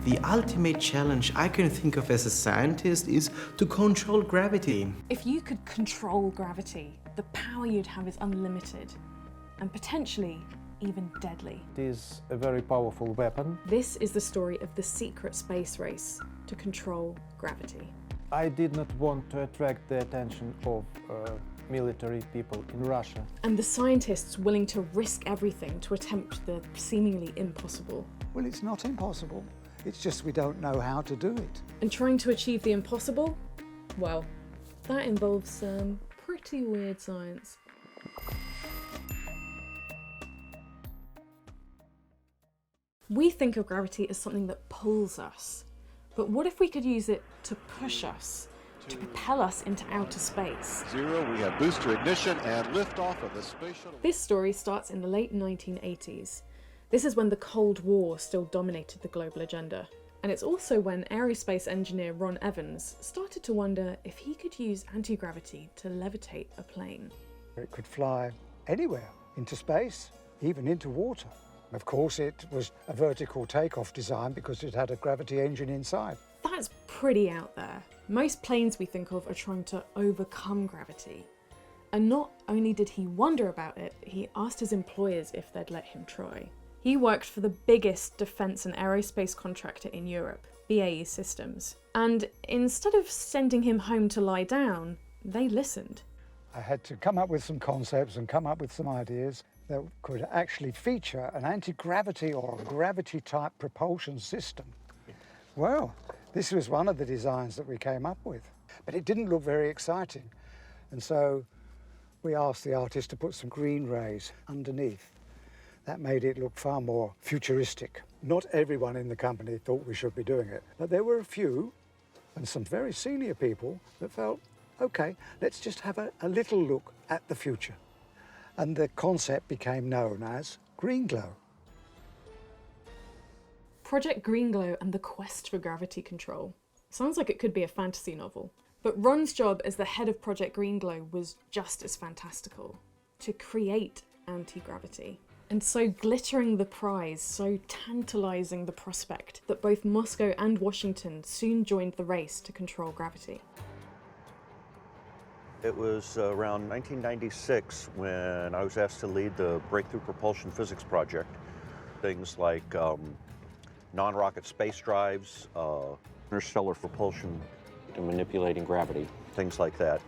The ultimate challenge I can think of as a scientist is to control gravity. If you could control gravity, the power you'd have is unlimited and potentially even deadly. It is a very powerful weapon. This is the story of the secret space race to control gravity. I did not want to attract the attention of military people in Russia. And the scientists willing to risk everything to attempt the seemingly impossible. Well, it's not impossible. It's just we don't know how to do it. And trying to achieve the impossible? Well, that involves some pretty weird science. We think of gravity as something that pulls us. But what if we could use it to push us, to propel us into outer space? 0, we have booster ignition and liftoff of the space shuttle. This story starts in the late 1980s. This is when the Cold War still dominated the global agenda. And it's also when aerospace engineer Ron Evans started to wonder if he could use anti-gravity to levitate a plane. It could fly anywhere, into space, even into water. Of course, it was a vertical takeoff design because it had a gravity engine inside. That's pretty out there. Most planes we think of are trying to overcome gravity. And not only did he wonder about it, he asked his employers if they'd let him try. He worked for the biggest defence and aerospace contractor in Europe, BAE Systems. And instead of sending him home to lie down, they listened. I had to come up with some concepts and come up with some ideas that could actually feature an anti-gravity or a gravity-type propulsion system. Well, this was one of the designs that we came up with, but it didn't look very exciting. And so we asked the artist to put some green rays underneath. That made it look far more futuristic. Not everyone in the company thought we should be doing it, but there were a few, and some very senior people, that felt, okay, let's just have a little look at the future. And the concept became known as Green Glow. Project Green Glow and the quest for gravity control. Sounds like it could be a fantasy novel. But Ron's job as the head of Project Green Glow was just as fantastical, to create anti-gravity. And so glittering the prize, so tantalising the prospect, that both Moscow and Washington soon joined the race to control gravity. It was around 1996 when I was asked to lead the Breakthrough Propulsion Physics Project. Things like non-rocket space drives, interstellar propulsion, and manipulating gravity. things like that.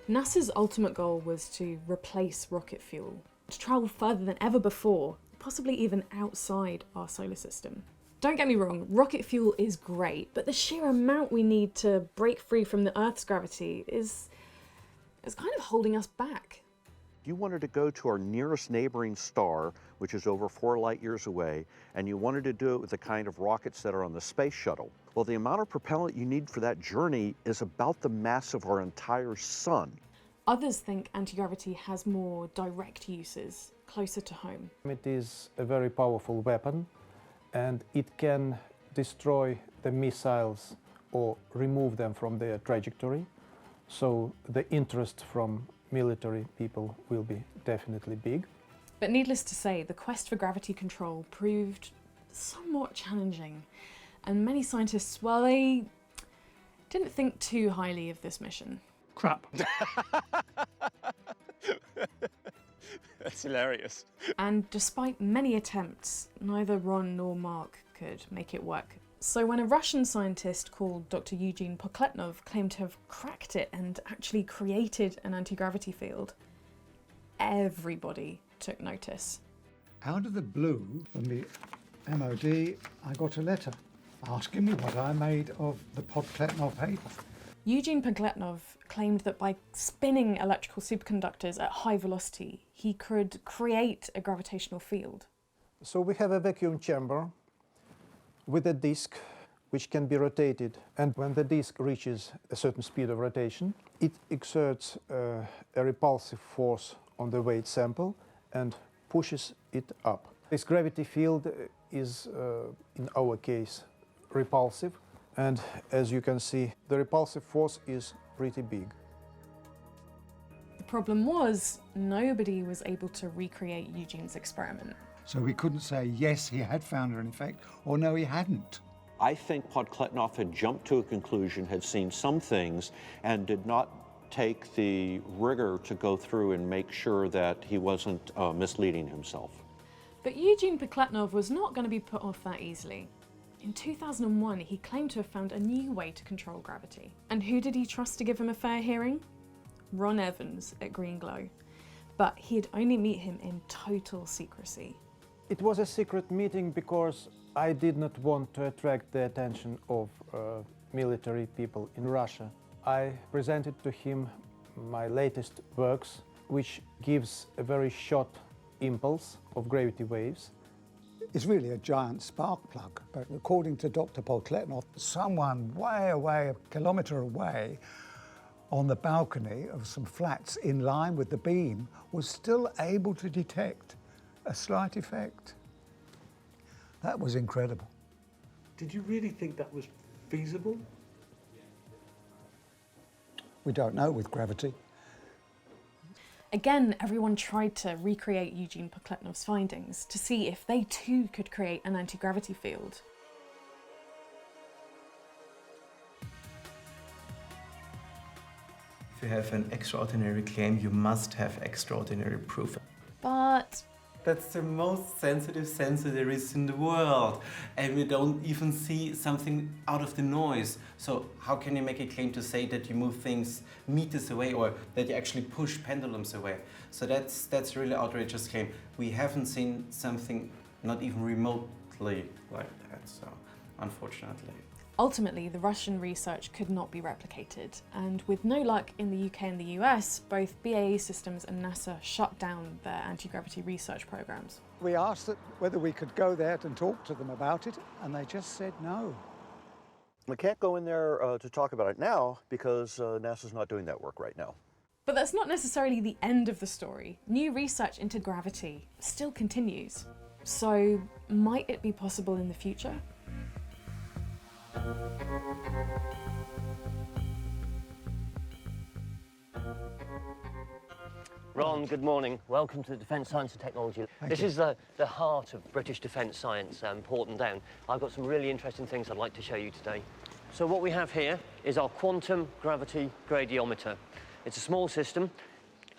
NASA's ultimate goal was to replace rocket fuel, to travel further than ever before, possibly even outside our solar system. Don't get me wrong, rocket fuel is great, but the sheer amount we need to break free from the Earth's gravity is kind of holding us back. You wanted to go to our nearest neighboring star, which is over 4 light years away, and you wanted to do it with the kind of rockets that are on the space shuttle. Well, the amount of propellant you need for that journey is about the mass of our entire sun. Others think anti-gravity has more direct uses, closer to home. It is a very powerful weapon, and it can destroy the missiles or remove them from their trajectory. So the interest from military people will be definitely big. But needless to say, the quest for gravity control proved somewhat challenging. And many scientists, well, they didn't think too highly of this mission. Crap. That's hilarious. And despite many attempts, neither Ron nor Mark could make it work. So when a Russian scientist called Dr Eugene Pokletnov claimed to have cracked it and actually created an anti-gravity field, everybody took notice. Out of the blue, from the MOD, I got a letter asking me what I made of the Pokletnov paper. Eugene Pokletnov claimed that by spinning electrical superconductors at high velocity, he could create a gravitational field. So we have a vacuum chamber with a disc which can be rotated, and when the disc reaches a certain speed of rotation, it exerts a repulsive force on the weight sample and pushes it up. This gravity field is, in our case, repulsive, and as you can see, the repulsive force is pretty big. The problem was, nobody was able to recreate Eugene's experiment. So we couldn't say yes, he had found an effect, or no, he hadn't. I think Podkletnov had jumped to a conclusion, had seen some things, and did not take the rigor to go through and make sure that he wasn't misleading himself. But Eugene Podkletnov was not going to be put off that easily. In 2001, he claimed to have found a new way to control gravity. And who did he trust to give him a fair hearing? Ron Evans at Greenglow. But he'd only meet him in total secrecy. It was a secret meeting because I did not want to attract the attention of military people in Russia. I presented to him my latest works, which gives a very short impulse of gravity waves. It's really a giant spark plug, but according to Dr. Podkletnov, someone way away, a kilometre away, on the balcony of some flats in line with the beam, was still able to detect a slight effect. That was incredible. Did you really think that was feasible? We don't know with gravity. Again, everyone tried to recreate Eugene Podkletnov's findings to see if they too could create an anti-gravity field. If you have an extraordinary claim, you must have extraordinary proof. But That's the most sensitive sensor there is in the world. And we don't even see something out of the noise. So how can you make a claim to say that you move things meters away or that you actually push pendulums away? So that's really outrageous claim. We haven't seen something not even remotely like that, so unfortunately. ultimately, the Russian research could not be replicated, and with no luck in the UK and the US, both BAE Systems and NASA shut down their anti-gravity research programs. We asked whether we could go there and talk to them about it, and they just said no. We can't go in there to talk about it now because NASA's not doing that work right now. But that's not necessarily the end of the story. New research into gravity still continues. So might it be possible in the future? Ron, good morning. Welcome to the Defence Science and Technology. This is the heart of British defence science, Porton Down. I've got some really interesting things I'd like to show you today. So what we have here is our quantum gravity gradiometer. It's a small system.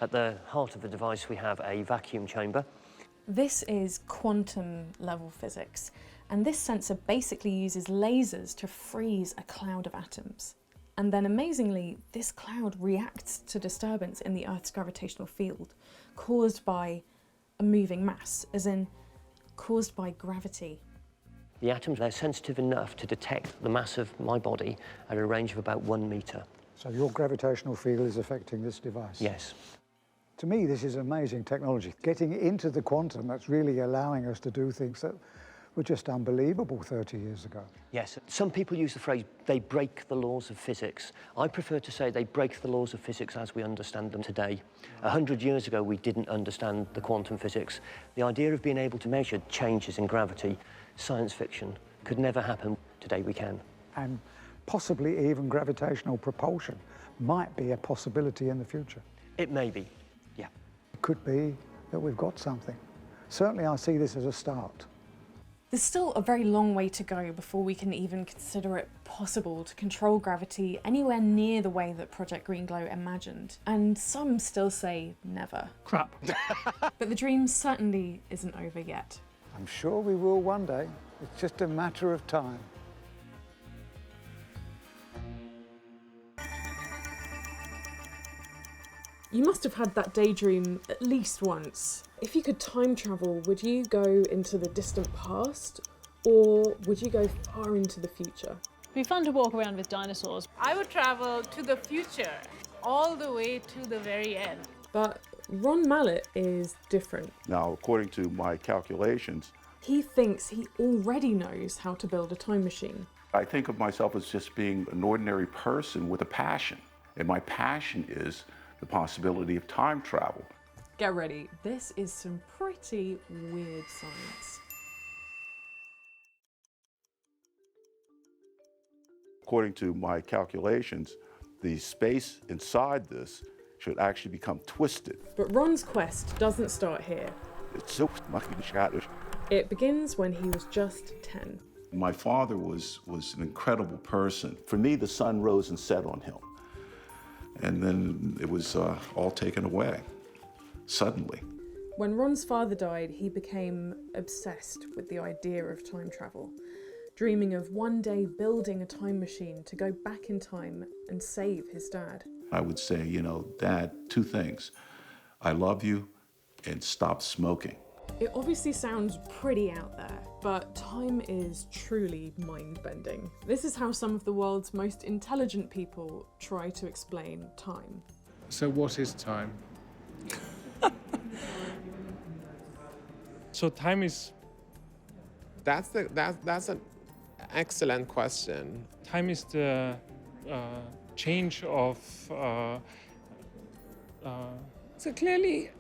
At the heart of the device we have a vacuum chamber. This is quantum level physics, and this sensor basically uses lasers to freeze a cloud of atoms. And then amazingly, this cloud reacts to disturbance in the Earth's gravitational field caused by a moving mass, as in caused by gravity. The atoms, they're sensitive enough to detect the mass of my body at a range of about 1 metre. So your gravitational field is affecting this device? Yes. To me, this is amazing technology. Getting into the quantum, that's really allowing us to do things that were just unbelievable 30 years ago. Yes, some people use the phrase, they break the laws of physics. I prefer to say they break the laws of physics as we understand them today. 100 years ago, we didn't understand the quantum physics. The idea of being able to measure changes in gravity, science fiction, could never happen. Today we can. And possibly even gravitational propulsion might be a possibility in the future. It may be, yeah. It could be that we've got something. Certainly I see this as a start. There's still a very long way to go before we can even consider it possible to control gravity anywhere near the way that Project Greenglow imagined. And some still say never. Crap. But the dream certainly isn't over yet. I'm sure we will one day. It's just a matter of time. You must have had that daydream at least once. If you could time travel, would you go into the distant past, or would you go far into the future? It'd be fun to walk around with dinosaurs. I would travel to the future, all the way to the very end. But Ron Mallett is different. Now, according to my calculations, He thinks he already knows how to build a time machine. I think of myself as just being an ordinary person with a passion. And my passion is the possibility of time travel. Get ready, this is some pretty weird science. According to my calculations, the space inside this should actually become twisted. But Ron's quest doesn't start here. It's so fucking childish. It begins when he was just 10. My father was an incredible person. For me, the sun rose and set on him. And then it was all taken away, suddenly. When Ron's father died, he became obsessed with the idea of time travel, dreaming of one day building a time machine to go back in time and save his dad. I would say, you know, Dad, two things. I love you and stop smoking. It obviously sounds pretty out there, but time is truly mind-bending. This is how some of the world's most intelligent people try to explain time. So what is time? So time is... That's an excellent question. Time is the change of... so clearly...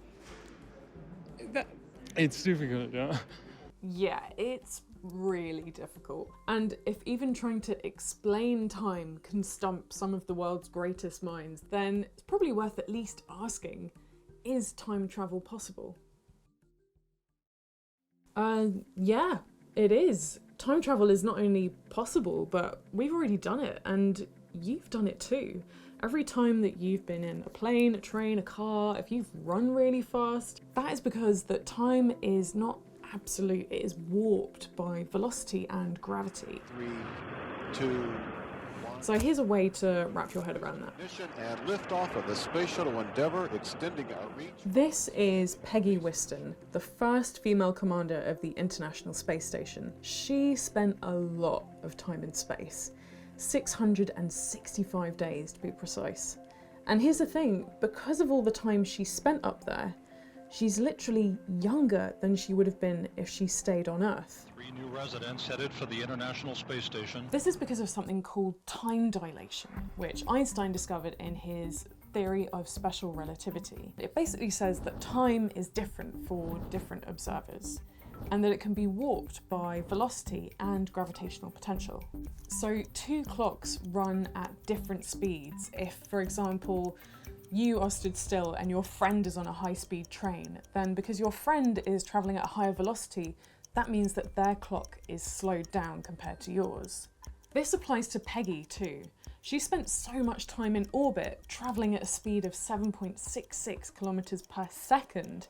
It's difficult, yeah? Yeah, it's really difficult. And if even trying to explain time can stump some of the world's greatest minds, then it's probably worth at least asking, is time travel possible? Yeah, it is. Time travel is not only possible, but we've already done it, and you've done it too. Every time that you've been in a plane, a train, a car, if you've run really fast, that is because that time is not absolute, it is warped by velocity and gravity. 3, 2, 1. So here's a way to wrap your head around that. Ignition and liftoff of the Space Shuttle Endeavour, extending our reach. This is Peggy Whiston, the first female commander of the International Space Station. She spent a lot of time in space. 665 days to be precise. And here's the thing, because of all the time she spent up there, she's literally younger than she would have been if she stayed on Earth. 3 new residents headed for the International Space Station. This is because of something called time dilation, which Einstein discovered in his theory of special relativity. It basically says that time is different for different observers, and that it can be warped by velocity and gravitational potential. So 2 clocks run at different speeds. If, for example, you are stood still and your friend is on a high-speed train, then because your friend is travelling at a higher velocity, that means that their clock is slowed down compared to yours. This applies to Peggy too. She spent so much time in orbit, travelling at a speed of 7.66 kilometers per second,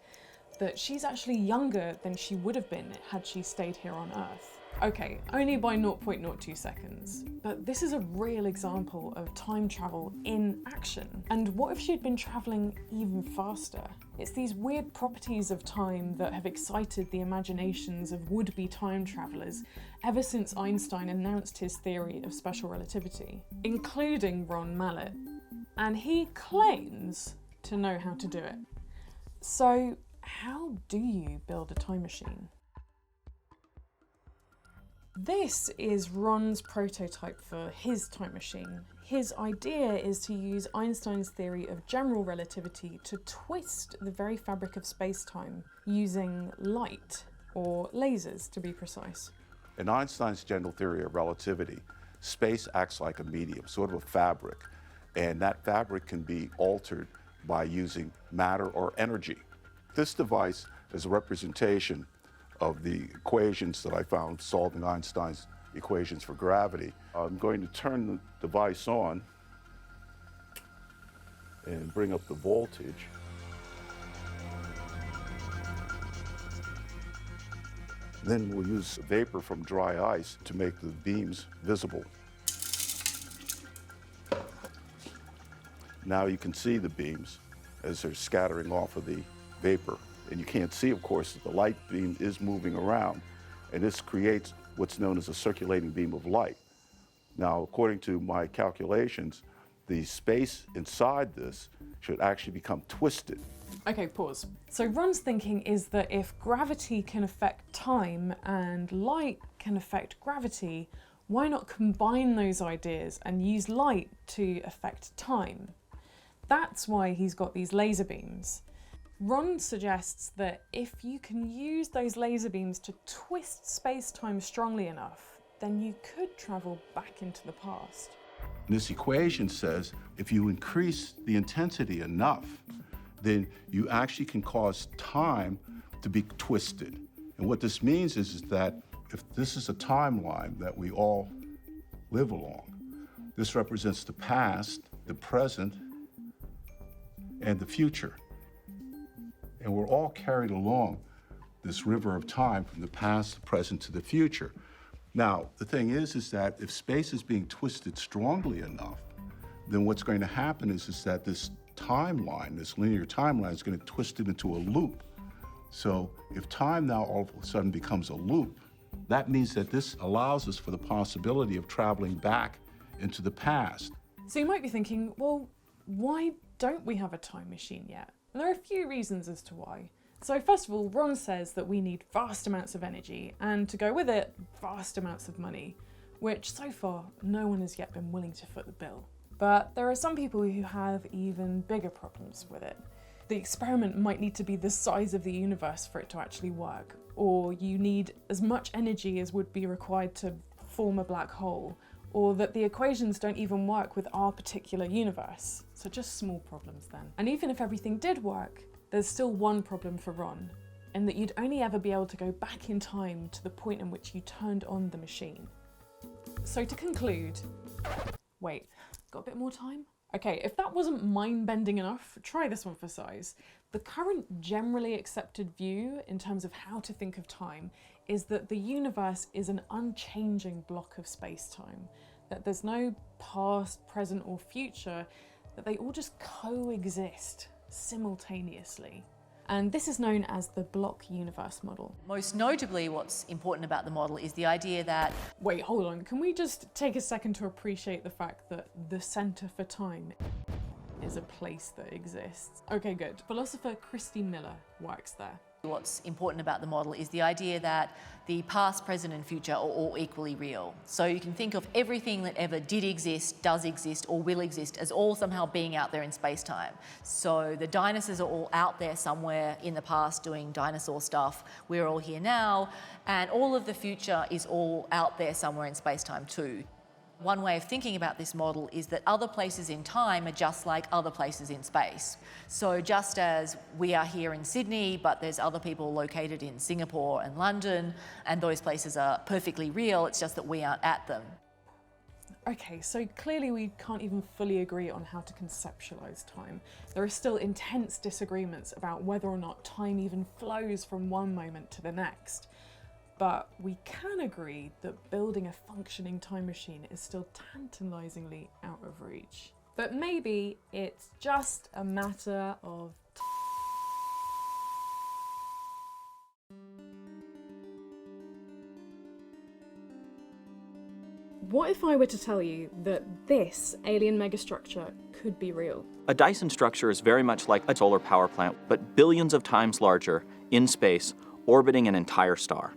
that she's actually younger than she would have been had she stayed here on Earth. Okay, only by 0.02 seconds, but this is a real example of time travel in action. And what if she'd been traveling even faster? It's these weird properties of time that have excited the imaginations of would-be time travelers ever since Einstein announced his theory of special relativity, including Ron Mallett. And he claims to know how to do it. So, how do you build a time machine? This is Ron's prototype for his time machine. His idea is to use Einstein's theory of general relativity to twist the very fabric of space-time using light, or lasers to be precise. In Einstein's general theory of relativity, space acts like a medium, sort of a fabric, and that fabric can be altered by using matter or energy. This device is a representation of the equations that I found solving Einstein's equations for gravity. I'm going to turn the device on and bring up the voltage. Then we'll use vapor from dry ice to make the beams visible. Now you can see the beams as they're scattering off of the vapor. And you can't see, of course, that the light beam is moving around, and this creates what's known as a circulating beam of light. Now, according to my calculations, the space inside this should actually become twisted. Okay, pause. So Ron's thinking is that if gravity can affect time and light can affect gravity, why not combine those ideas and use light to affect time? That's why he's got these laser beams. Ron suggests that if you can use those laser beams to twist space-time strongly enough, then you could travel back into the past. This equation says if you increase the intensity enough, then you actually can cause time to be twisted. And what this means is that if this is a timeline that we all live along, this represents the past, the present, and the future. And we're all carried along this river of time from the past, the present, to the future. Now, the thing is that if space is being twisted strongly enough, then what's going to happen is that this timeline, this linear timeline, is going to twist it into a loop. So if time now all of a sudden becomes a loop, that means that this allows us for the possibility of traveling back into the past. So you might be thinking, well, why don't we have a time machine yet? And there are a few reasons as to why. So first of all, Ron says that we need vast amounts of energy, and to go with it, vast amounts of money, which so far no one has yet been willing to foot the bill. But there are some people who have even bigger problems with it. The experiment might need to be the size of the universe for it to actually work, or you need as much energy as would be required to form a black hole, or that the equations don't even work with our particular universe. So just small problems then. And even if everything did work, there's still one problem for Ron, in that you'd only ever be able to go back in time to the point in which you turned on the machine. So to conclude, wait, got a bit more time? Okay, if that wasn't mind-bending enough, try this one for size. The current generally accepted view in terms of how to think of time is that the universe is an unchanging block of space-time, that there's no past, present, or future, that they all just coexist simultaneously. And this is known as the block universe model. Most notably, what's important about the model is the idea that... Wait, hold on. Can we just take a second to appreciate the fact that the center for time is a place that exists? Okay, good. Philosopher Christy Miller works there. What's important about the model is the idea that the past, present, and future are all equally real. So you can think of everything that ever did exist, does exist, or will exist as all somehow being out there in space-time. So the dinosaurs are all out there somewhere in the past doing dinosaur stuff. We're all here now, and all of the future is all out there somewhere in space-time too. One way of thinking about this model is that other places in time are just like other places in space. So just as we are here in Sydney, but there's other people located in Singapore and London, and those places are perfectly real, it's just that we aren't at them. Okay, so clearly we can't even fully agree on how to conceptualize time. There are still intense disagreements about whether or not time even flows from one moment to the next. But we can agree that building a functioning time machine is still tantalizingly out of reach. But maybe it's just a matter of What if I were to tell you that this alien megastructure could be real? A Dyson structure is very much like a solar power plant, but billions of times larger, in space, orbiting an entire star.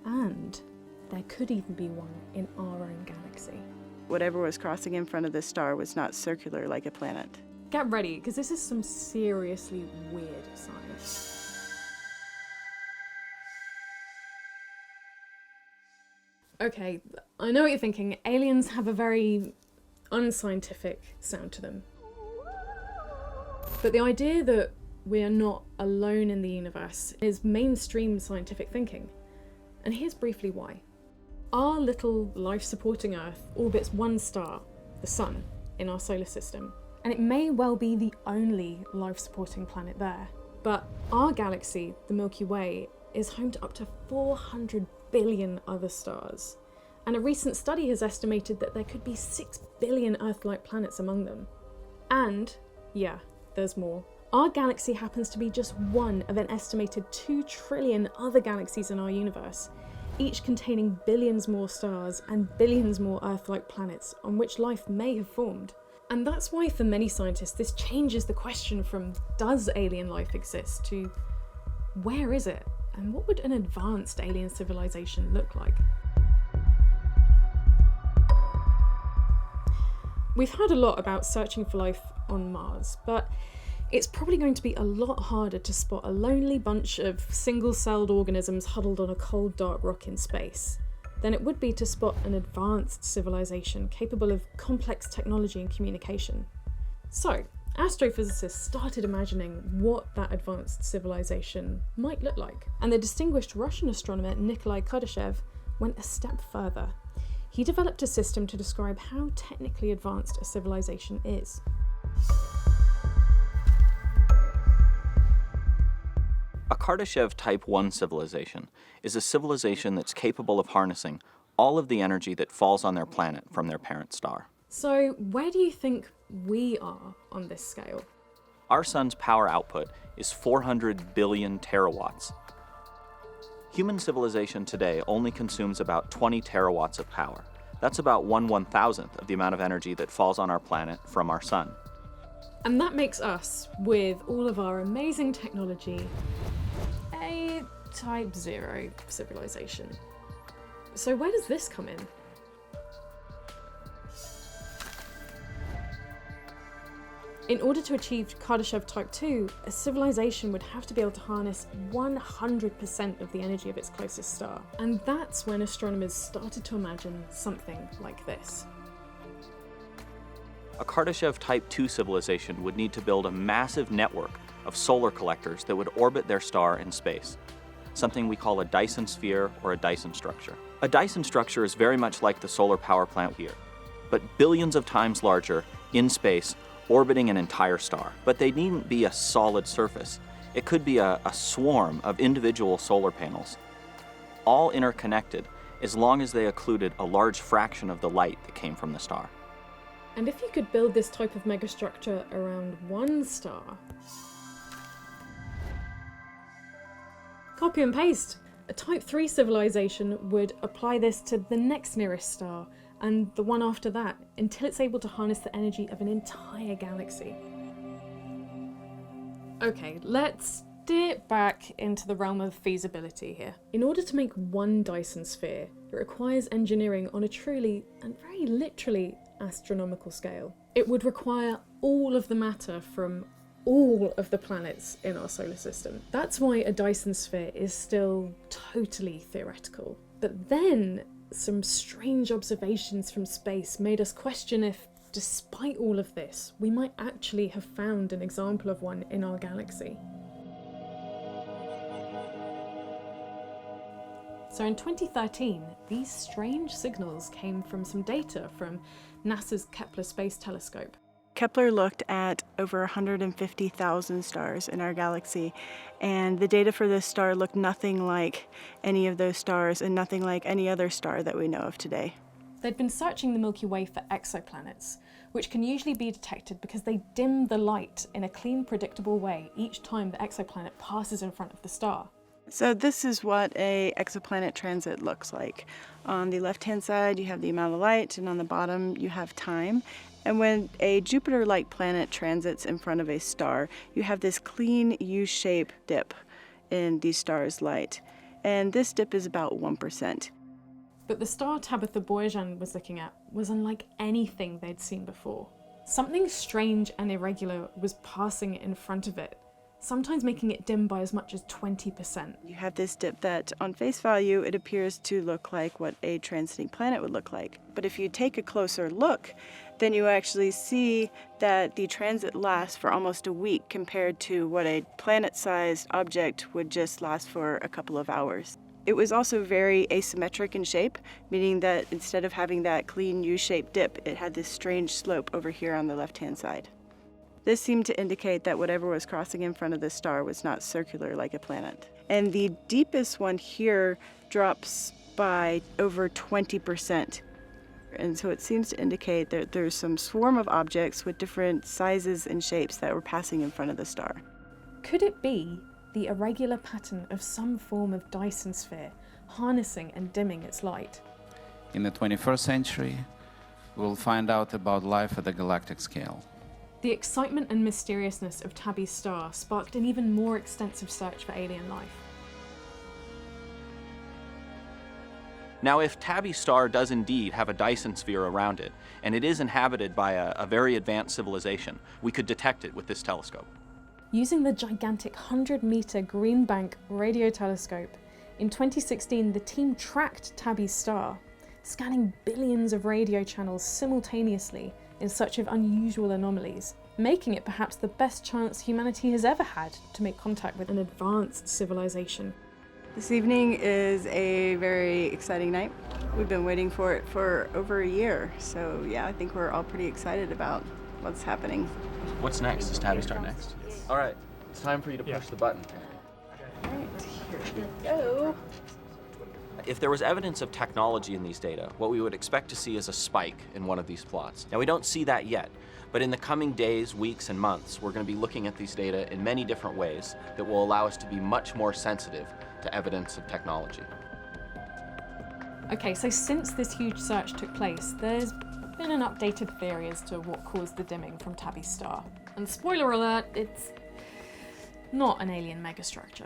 And there could even be one in our own galaxy. Whatever was crossing in front of this star was not circular like a planet. Get ready, because this is some seriously weird science. Okay, I know what you're thinking. Aliens have a very unscientific sound to them. But the idea that we are not alone in the universe is mainstream scientific thinking. And here's briefly why. Our little life-supporting Earth orbits one star, the Sun, in our solar system. And it may well be the only life-supporting planet there. But our galaxy, the Milky Way, is home to up to 400 billion other stars. And a recent study has estimated that there could be 6 billion Earth-like planets among them. And, yeah, there's more. Our galaxy happens to be just one of an estimated 2 trillion other galaxies in our universe, each containing billions more stars and billions more Earth-like planets on which life may have formed. And that's why for many scientists this changes the question from does alien life exist to where is it, and what would an advanced alien civilization look like? We've heard a lot about searching for life on Mars, but it's probably going to be a lot harder to spot a lonely bunch of single-celled organisms huddled on a cold, dark rock in space than it would be to spot an advanced civilization capable of complex technology and communication. So, astrophysicists started imagining what that advanced civilization might look like, and the distinguished Russian astronomer Nikolai Kardashev went a step further. He developed a system to describe how technically advanced a civilization is. A Kardashev Type 1 civilization is a civilization that's capable of harnessing all of the energy that falls on their planet from their parent star. So where do you think we are on this scale? Our sun's power output is 400 billion terawatts. Human civilization today only consumes about 20 terawatts of power. That's about 1/1000th of the amount of energy that falls on our planet from our sun. And that makes us, with all of our amazing technology, a Type 0 civilization. So where does this come in? In order to achieve Kardashev Type 2, a civilization would have to be able to harness 100% of the energy of its closest star. And that's when astronomers started to imagine something like this. A Kardashev Type 2 civilization would need to build a massive network of solar collectors that would orbit their star in space, something we call a Dyson sphere or a Dyson structure. A Dyson structure is very much like the solar power plant here, but billions of times larger in space, orbiting an entire star. But they needn't be a solid surface. It could be a swarm of individual solar panels, all interconnected as long as they occluded a large fraction of the light that came from the star. And if you could build this type of megastructure around one star, copy and paste. A Type 3 civilization would apply this to the next nearest star and the one after that, until it's able to harness the energy of an entire galaxy. Okay, let's dip back into the realm of feasibility here. In order to make one Dyson sphere, it requires engineering on a truly, and very literally, astronomical scale. It would require all of the matter from all of the planets in our solar system. That's why a Dyson sphere is still totally theoretical. But then, some strange observations from space made us question if, despite all of this, we might actually have found an example of one in our galaxy. So in 2013, these strange signals came from some data from NASA's Kepler Space Telescope. Kepler looked at over 150,000 stars in our galaxy, and the data for this star looked nothing like any of those stars and nothing like any other star that we know of today. They'd been searching the Milky Way for exoplanets, which can usually be detected because they dim the light in a clean, predictable way each time the exoplanet passes in front of the star. So this is what a exoplanet transit looks like. On the left-hand side, you have the amount of light, and on the bottom, you have time. And when a Jupiter-like planet transits in front of a star, you have this clean U-shaped dip in the star's light. And this dip is about 1%. But the star Tabitha Boyajian was looking at was unlike anything they'd seen before. Something strange and irregular was passing in front of it, sometimes making it dim by as much as 20%. You have this dip that, on face value, it appears to look like what a transiting planet would look like. But if you take a closer look, then you actually see that the transit lasts for almost a week compared to what a planet-sized object would just last for a couple of hours. It was also very asymmetric in shape, meaning that instead of having that clean U-shaped dip, it had this strange slope over here on the left-hand side. This seemed to indicate that whatever was crossing in front of the star was not circular like a planet. And the deepest one here drops by over 20%. And so it seems to indicate that there's some swarm of objects with different sizes and shapes that were passing in front of the star. Could it be the irregular pattern of some form of Dyson sphere harnessing and dimming its light? In the 21st century, we'll find out about life at the galactic scale. The excitement and mysteriousness of Tabby's star sparked an even more extensive search for alien life. Now, if Tabby's star does indeed have a Dyson sphere around it, and it is inhabited by a very advanced civilization, we could detect it with this telescope. Using the gigantic 100-meter Green Bank radio telescope, in 2016 the team tracked Tabby's star, scanning billions of radio channels simultaneously in search of unusual anomalies, making it perhaps the best chance humanity has ever had to make contact with an advanced civilization. This evening is a very exciting night. We've been waiting for it for over a year, so yeah, I think we're all pretty excited about what's happening. What's next? Is Tabby start next? All right, it's time for you to push the button. All right, here we go. If there was evidence of technology in these data, what we would expect to see is a spike in one of these plots. Now, we don't see that yet, but in the coming days, weeks, and months, we're going to be looking at these data in many different ways that will allow us to be much more sensitive to evidence of technology. Okay, so since this huge search took place, there's been an updated theory as to what caused the dimming from Tabby's star. And spoiler alert, it's not an alien megastructure.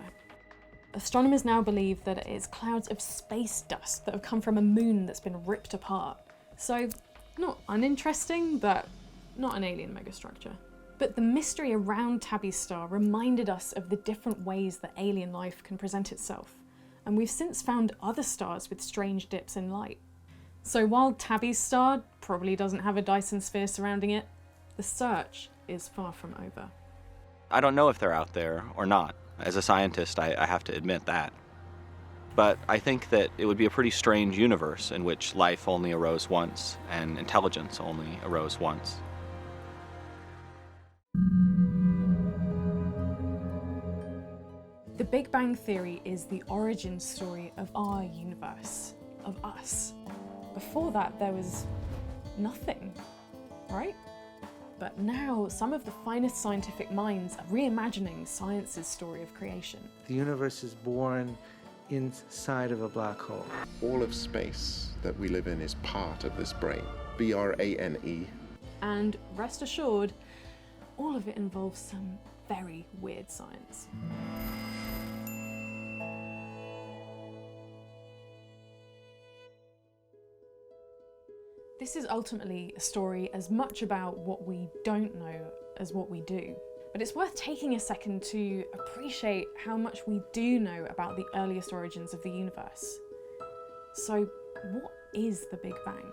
Astronomers now believe that it is clouds of space dust that have come from a moon that's been ripped apart. So, not uninteresting, but not an alien megastructure. But the mystery around Tabby's star reminded us of the different ways that alien life can present itself. And we've since found other stars with strange dips in light. So while Tabby's star probably doesn't have a Dyson sphere surrounding it, the search is far from over. I don't know if they're out there or not. As a scientist, I have to admit that. But I think that it would be a pretty strange universe in which life only arose once and intelligence only arose once. The Big Bang Theory is the origin story of our universe, of us. Before that, there was nothing, right? But now, some of the finest scientific minds are reimagining science's story of creation. The universe is born inside of a black hole. All of space that we live in is part of this brain. B-R-A-N-E. And rest assured, all of it involves some very weird science. This is ultimately a story as much about what we don't know as what we do. But it's worth taking a second to appreciate how much we do know about the earliest origins of the universe. So, what is the Big Bang?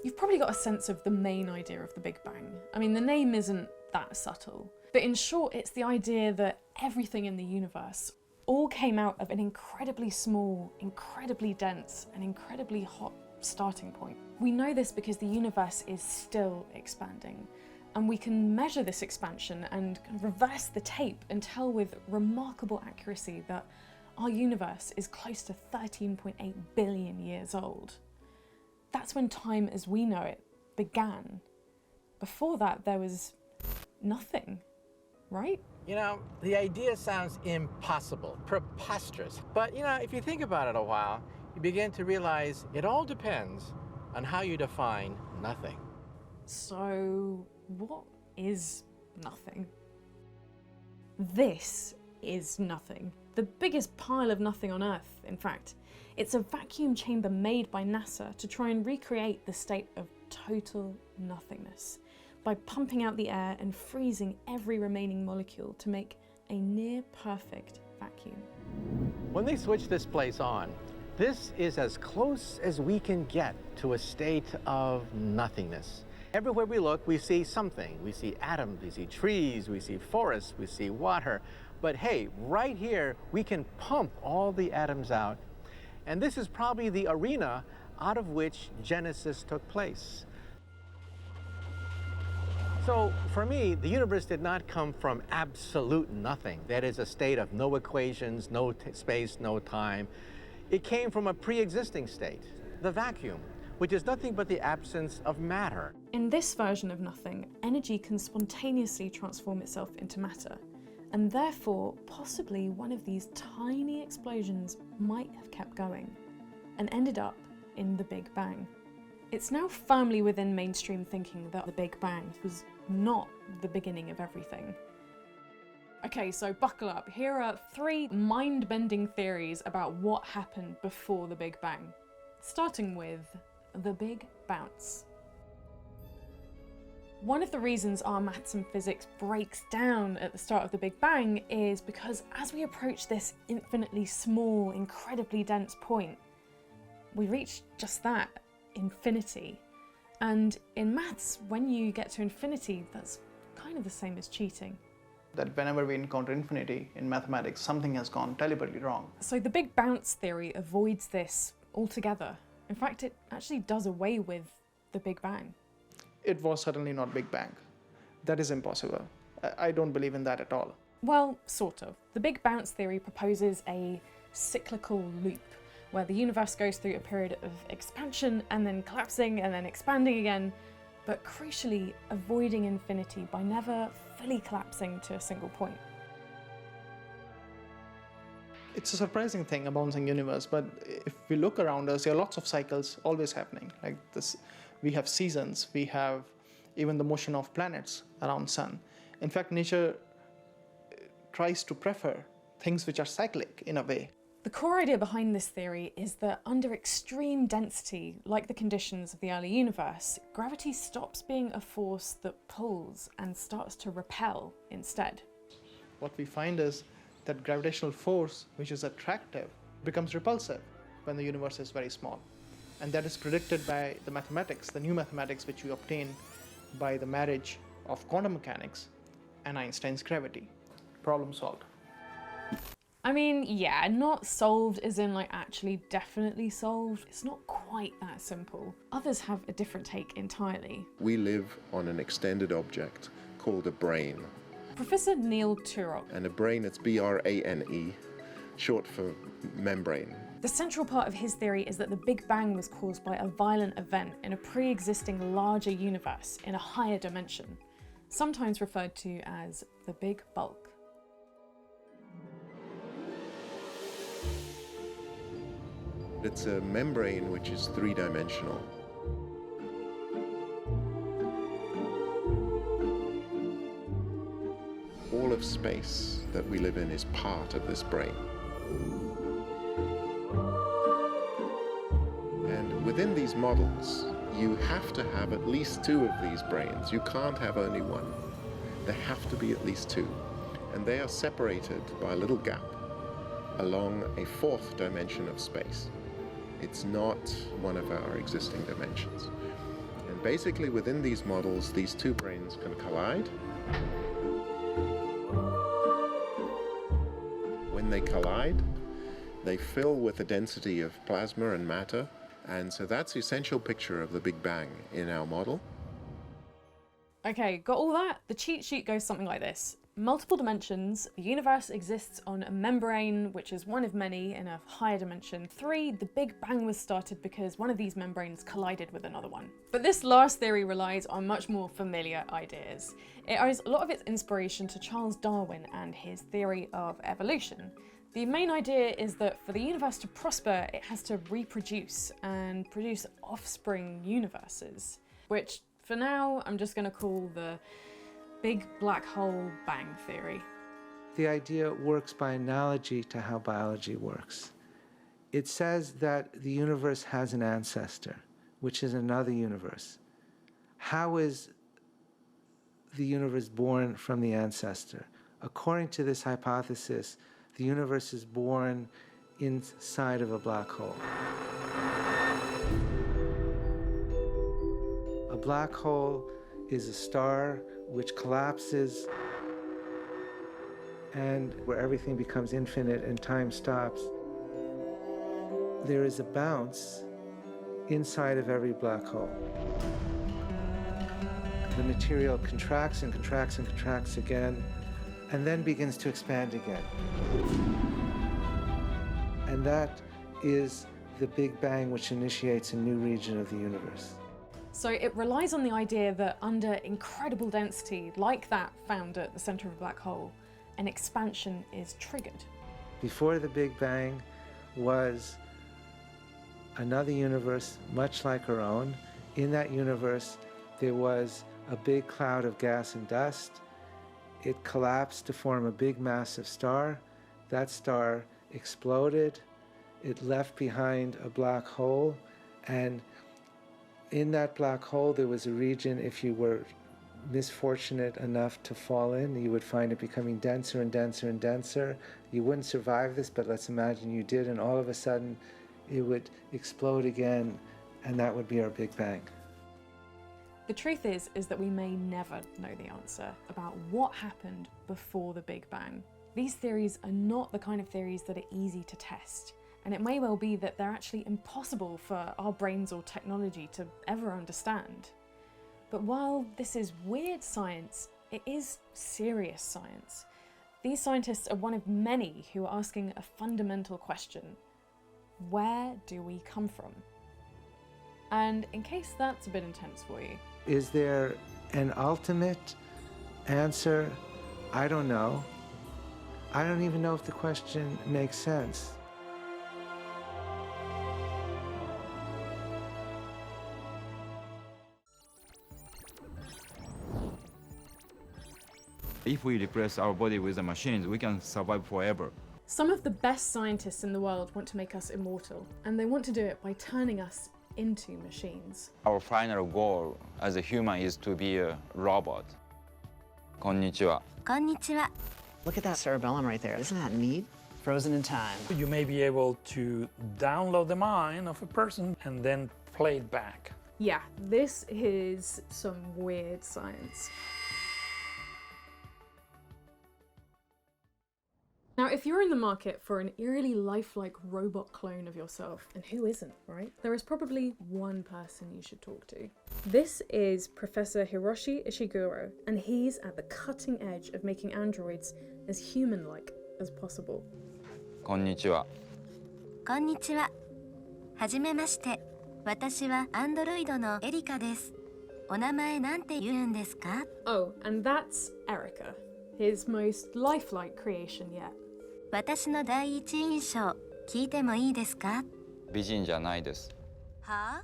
You've probably got a sense of the main idea of the Big Bang. I mean, the name isn't that subtle. But in short, it's the idea that everything in the universe all came out of an incredibly small, incredibly dense, and incredibly hot starting point. We know this because the universe is still expanding, and we can measure this expansion and reverse the tape and tell with remarkable accuracy that our universe is close to 13.8 billion years old. That's when time as we know it began. Before that, there was nothing, right? You know, the idea sounds impossible, preposterous. But, you know, if you think about it a while, you begin to realize it all depends on how you define nothing. So, what is nothing? This is nothing. The biggest pile of nothing on Earth, in fact. It's a vacuum chamber made by NASA to try and recreate the state of total nothingness by pumping out the air and freezing every remaining molecule to make a near-perfect vacuum. When they switch this place on, this is as close as we can get to a state of nothingness. Everywhere we look, we see something. We see atoms, we see trees, we see forests, we see water. But hey, right here, we can pump all the atoms out. And this is probably the arena out of which Genesis took place. So for me, the universe did not come from absolute nothing. That is a state of no equations, no space, no time. It came from a pre-existing state, the vacuum, which is nothing but the absence of matter. In this version of nothing, energy can spontaneously transform itself into matter, and therefore, possibly one of these tiny explosions might have kept going and ended up in the Big Bang. It's now firmly within mainstream thinking that the Big Bang was not the beginning of everything. Okay, so buckle up. Here are 3 mind-bending theories about what happened before the Big Bang. Starting with the Big Bounce. One of the reasons our maths and physics breaks down at the start of the Big Bang is because as we approach this infinitely small, incredibly dense point, we reach just that, infinity. And in maths, when you get to infinity, that's kind of the same as cheating. that whenever we encounter infinity in mathematics, something has gone deliberately wrong. So the big bounce theory avoids this altogether. In fact, it actually does away with the Big Bang. It was certainly not Big Bang. That is impossible. I don't believe in that at all. Well, sort of. The big bounce theory proposes a cyclical loop where the universe goes through a period of expansion and then collapsing and then expanding again, but crucially avoiding infinity by never fully collapsing to a single point. It's a surprising thing, a bouncing universe, but if we look around us, there are lots of cycles always happening. Like this, we have seasons, we have even the motion of planets around sun. In fact, nature tries to prefer things which are cyclic in a way. The core idea behind this theory is that under extreme density, like the conditions of the early universe, gravity stops being a force that pulls and starts to repel instead. What we find is that gravitational force, which is attractive, becomes repulsive when the universe is very small. And that is predicted by the mathematics, the new mathematics which we obtain by the marriage of quantum mechanics and Einstein's gravity. Problem solved. I mean, yeah, not solved as in like actually definitely solved. It's not quite that simple. Others have a different take entirely. We live on an extended object called a brain. Professor Neil Turok. And a brain, it's B-R-A-N-E, short for membrane. The central part of his theory is that the Big Bang was caused by a violent event in a pre-existing larger universe in a higher dimension, sometimes referred to as the Big Bulk. It's a membrane which is three-dimensional. All of space that we live in is part of this brain. And within these models, you have to have at least two of these brains. You can't have only one. There have to be at least two. And they are separated by a little gap along a fourth dimension of space. It's not one of our existing dimensions. And basically within these models, these two brains can collide. When they collide, they fill with the density of plasma and matter. And so that's the essential picture of the Big Bang in our model. Okay, got all that? The cheat sheet goes something like this. Multiple dimensions, the universe exists on a membrane, which is one of many in a higher dimension. 3, the Big Bang was started because one of these membranes collided with another one. But this last theory relies on much more familiar ideas. It owes a lot of its inspiration to Charles Darwin and his theory of evolution. The main idea is that for the universe to prosper, it has to reproduce and produce offspring universes, which for now I'm just going to call the Big Black Hole Bang Theory. The idea works by analogy to how biology works. It says that the universe has an ancestor, which is another universe. How is the universe born from the ancestor? According to this hypothesis, the universe is born inside of a black hole. A black hole is a star which collapses and where everything becomes infinite and time stops. There is a bounce inside of every black hole. The material contracts and contracts and contracts again, and then begins to expand again. And that is the Big Bang, which initiates a new region of the universe. So it relies on the idea that under incredible density, like that found at the center of a black hole, an expansion is triggered. Before the Big Bang was another universe much like our own. In that universe, there was a big cloud of gas and dust. It collapsed to form a big massive star. That star exploded. It left behind a black hole, and in that black hole there was a region, if you were misfortunate enough to fall in, you would find it becoming denser and denser and denser. You wouldn't survive this, but let's imagine you did, and all of a sudden it would explode again, and that would be our Big Bang. The truth is that we may never know the answer about what happened before the Big Bang. These theories are not the kind of theories that are easy to test, and it may well be that they're actually impossible for our brains or technology to ever understand. But while this is weird science, it is serious science. These scientists are one of many who are asking a fundamental question: where do we come from? And in case that's a bit intense for you, Is there an ultimate answer? I don't know. I don't even know if the question makes sense. If we replace our body with the machines, we can survive forever. some of the best scientists in the world want to make us immortal, and they want to do it by turning us into machines. Our final goal as a human is to be a robot. Konnichiwa. Konnichiwa. Look at that cerebellum right there. Isn't that neat? Frozen in time. You may be able to download the mind of a person and then play it back. Yeah, this is some weird science. Now, if you're in the market for an eerily lifelike robot clone of yourself, and who isn't, right? There is probably one person you should talk to. This is Professor Hiroshi Ishiguro, and he's at the cutting edge of making androids as human-like as possible. Konnichiwa. こんにちは。はじめまして。私はアンドロイドのエリカです。お名前なんて言うんですか? Oh, and that's Erica, his most lifelike creation yet. 私の第一印象、聞いてもいいですか? 美人じゃないです。は?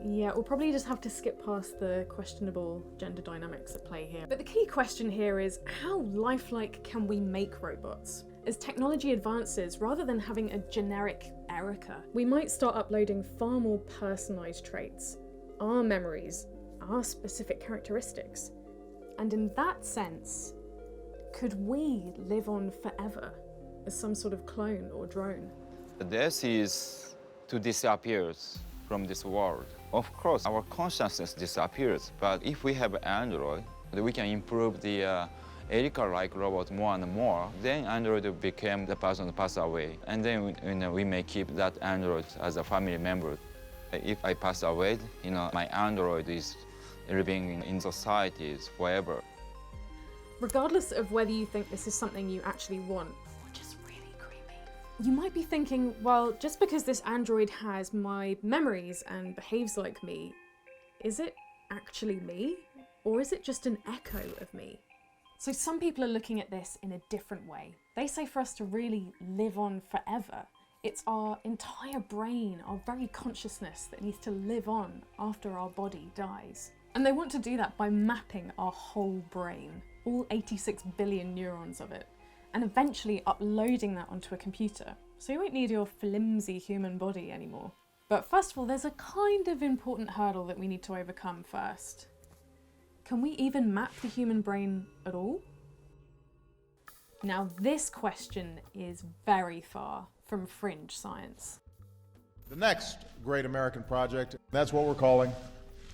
Yeah, we'll probably just have to skip past the questionable gender dynamics at play here. But the key question here is, how lifelike can we make robots? As technology advances, rather than having a generic Erica, we might start uploading far more personalised traits, our memories, our specific characteristics. And in that sense, could we live on forever as some sort of clone or drone? Death is to disappear from this world. Of course, our consciousness disappears, but if we have Android, we can improve the Erica-like robot more and more. Then Android will become the person who passed away, and then we may keep that Android as a family member. If I pass away, my Android is living in society forever. Regardless of whether you think this is something you actually want, or just really creepy, you might be thinking, well, just because this android has my memories and behaves like me, is it actually me? Or is it just an echo of me? So some people are looking at this in a different way. They say for us to really live on forever, it's our entire brain, our very consciousness that needs to live on after our body dies. And they want to do that by mapping our whole brain, all 86 billion neurons of it, and eventually uploading that onto a computer. So you won't need your flimsy human body anymore. But first of all, there's a kind of important hurdle that we need to overcome first. Can we even map the human brain at all? Now, this question is very far from fringe science. The next great American project, that's what we're calling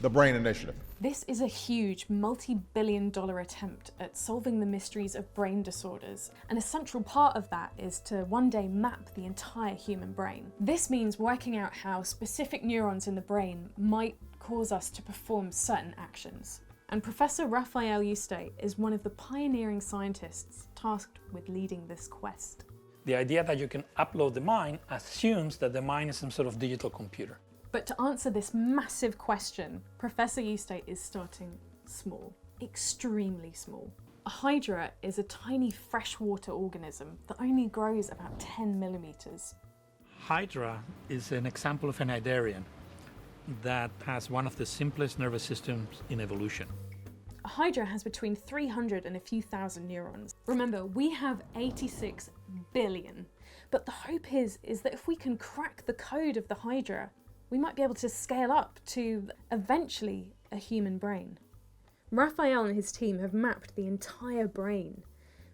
the Brain Initiative. This is a huge multi-billion-dollar attempt at solving the mysteries of brain disorders, and a central part of that is to one day map the entire human brain. This means working out how specific neurons in the brain might cause us to perform certain actions. And Professor Raphael Yuste is one of the pioneering scientists tasked with leading this quest. The idea that you can upload the mind assumes that the mind is some sort of digital computer. But to answer this massive question, Professor Yuste is starting small, extremely small. A hydra is a tiny freshwater organism that only grows about 10 millimeters. Hydra is an example of an cnidarian that has one of the simplest nervous systems in evolution. A hydra has between 300 and a few thousand neurons. Remember, we have 86 billion. But the hope is that if we can crack the code of the hydra, we might be able to scale up to, eventually, a human brain. Raphael and his team have mapped the entire brain,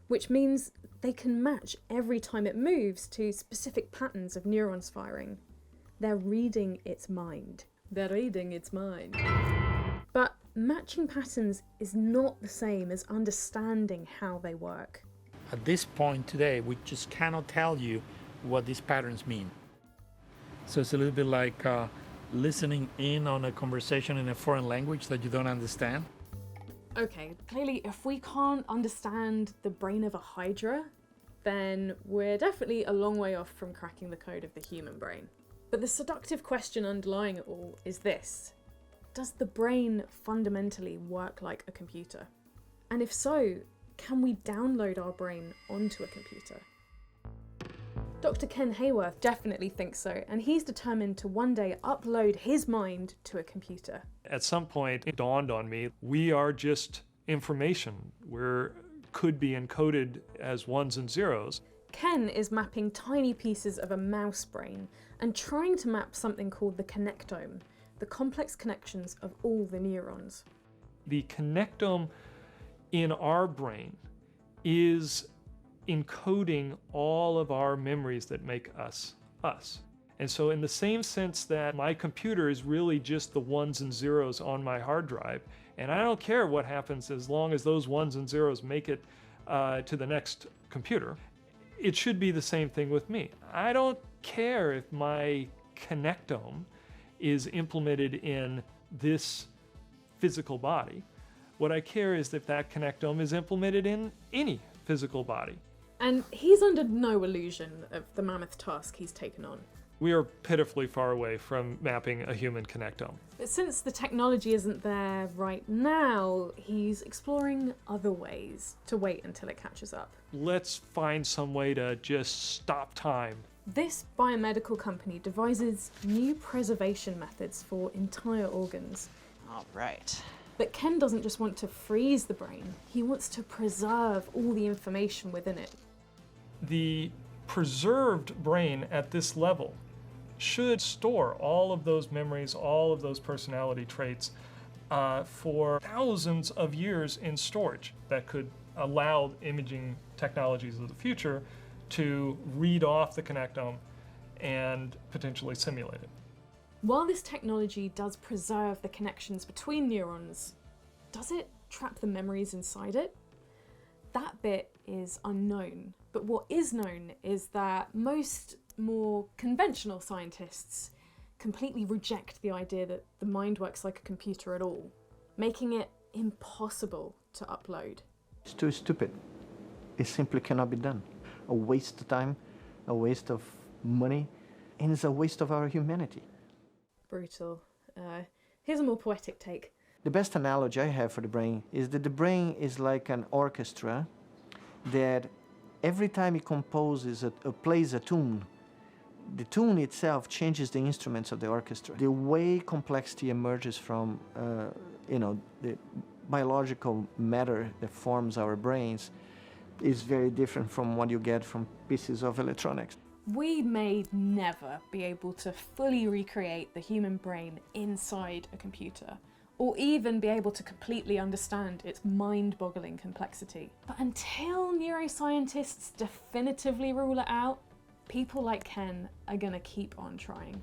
which means they can match every time it moves to specific patterns of neurons firing. They're reading its mind. They're reading its mind. But matching patterns is not the same as understanding how they work. At this point today, we just cannot tell you what these patterns mean. So it's a little bit like listening in on a conversation in a foreign language that you don't understand. Okay, clearly if we can't understand the brain of a hydra, then we're definitely a long way off from cracking the code of the human brain. But the seductive question underlying it all is this: does the brain fundamentally work like a computer? And if so, can we download our brain onto a computer? Dr. Ken Hayworth definitely thinks so, and he's determined to one day upload his mind to a computer. At some point, it dawned on me, we are just information. We could be encoded as ones and zeros. Ken is mapping tiny pieces of a mouse brain and trying to map something called the connectome, the complex connections of all the neurons. The connectome in our brain is encoding all of our memories that make us us. And so in the same sense that my computer is really just the ones and zeros on my hard drive, and I don't care what happens as long as those ones and zeros make it to the next computer, it should be the same thing with me. I don't care if my connectome is implemented in this physical body. What I care is if that connectome is implemented in any physical body. And he's under no illusion of the mammoth task he's taken on. We are pitifully far away from mapping a human connectome. But since the technology isn't there right now, he's exploring other ways to wait until it catches up. Let's find some way to just stop time. This biomedical company devises new preservation methods for entire organs. All right. But Ken doesn't just want to freeze the brain, he wants to preserve all the information within it. The preserved brain at this level should store all of those memories, all of those personality traits for thousands of years in storage that could allow imaging technologies of the future to read off the connectome and potentially simulate it. While this technology does preserve the connections between neurons, does it trap the memories inside it? That bit is unknown, but what is known is that most more conventional scientists completely reject the idea that the mind works like a computer at all, making it impossible to upload. It's too stupid. It simply cannot be done. A waste of time, a waste of money, and it's a waste of our humanity. Brutal. Here's a more poetic take. The best analogy I have for the brain is that the brain is like an orchestra that every time it composes, plays a tune, the tune itself changes the instruments of the orchestra. The way complexity emerges from, the biological matter that forms our brains is very different from what you get from pieces of electronics. We may never be able to fully recreate the human brain inside a computer, or even be able to completely understand its mind-boggling complexity. But until neuroscientists definitively rule it out, people like Ken are gonna keep on trying.